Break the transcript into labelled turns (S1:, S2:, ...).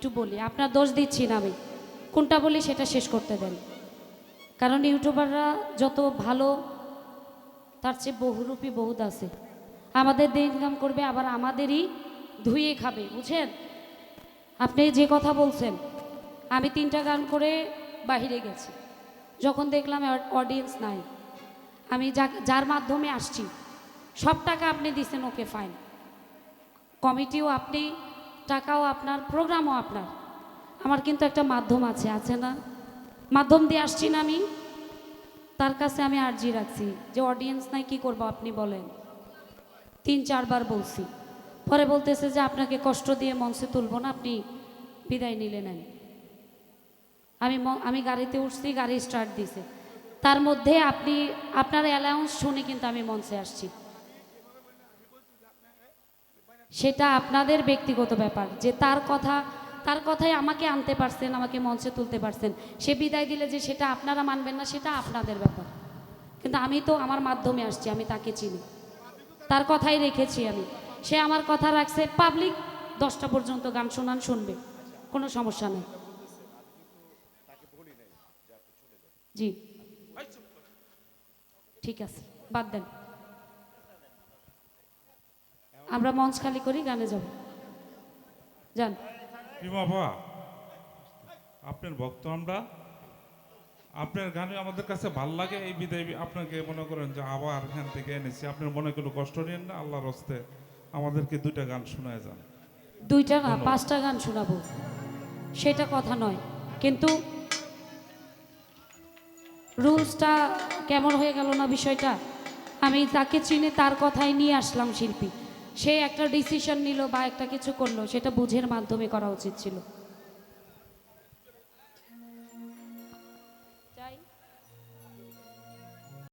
S1: একটু বলি, আপনার দোষ দিচ্ছি না আমি, কোনটা বলি সেটা শেষ করতে দেন। কারণ ইউটিউবাররা যত ভালো তার চেয়ে বহুরূপী বহুত আছে, আমাদের দিয়ে ইনকাম করবে আবার আমাদেরই ধুয়ে খাবে, বুঝছেন? আপনি যে কথা বলছেন, আমি 3টা গান করে বাহিরে গেছি, যখন দেখলাম অডিয়েন্স নাই, আমি যার মাধ্যমে আসছি সব টাকা আপনি দিচ্ছেন, ওকে ফাইন, কমিটিও আপনি, টাকাও আপনার, প্রোগ্রামও আপনার, আমার কিন্তু একটা মাধ্যম আছে না, মাধ্যম দিয়ে আসছি না আমি, তার কাছে আমি আর্জি রাখছি যে অডিয়েন্স নাই কি করবো আপনি বলেন। 3-4 বার বলছি, পরে বলতেছে যে আপনাকে কষ্ট দিয়ে মঞ্চে তুলবো না, আপনি বিদায় নিলে নেন। আমি গাড়িতে উঠছি, গাড়ি স্টার্ট দিছে, তার মধ্যে আপনি আপনার অ্যালাউন্স শুনে কিন্তু আমি মঞ্চে আসছি। সেটা আপনাদের ব্যক্তিগত ব্যাপার, যে তার কথাই আমাকে আনতে পারছেন, আমাকে মঞ্চে তুলতে পারছেন, সে বিদায় দিলে যে সেটা আপনারা মানবেন না, সেটা আপনাদের ব্যাপার। কিন্তু আমি তো আমার মাধ্যমে আসছি, আমি তাকে চিনি, তার কথাই রেখেছি আমি, সে আমার কথা রাখছে, পাবলিক 10টা পর্যন্ত গান শোনান, শুনবে, কোনো সমস্যা নেই। জি ঠিক আছে, বাদ দেন, আমরা মঞ্চ খালি করি, গানে যাব, যান।
S2: বাবা, আপনার ভক্ত আমরা, আপনার গানে আমাদের কাছে ভাল লাগে, এই বিদায় আপনাকে মনে করেন যে আবার এখান থেকে এনেছি, আপনার মনে কোনো কষ্ট নেন না, আল্লাহর হস্তে আমাদেরকে 2টা গান শোনায় যান।
S1: 2টা না 5টা গান শোনাবো, সেটা কথা নয়, কিন্তু রুলসটা কেমন হয়ে গেল না বিষয়টা, আমি তাকে চিনে তার কথাই নিয়ে আসলাম শিল্পী, সে একটা ডিসিশন নিল বা একটা কিছু করলো, সেটা বুঝের মাধ্যমে করা উচিত ছিল।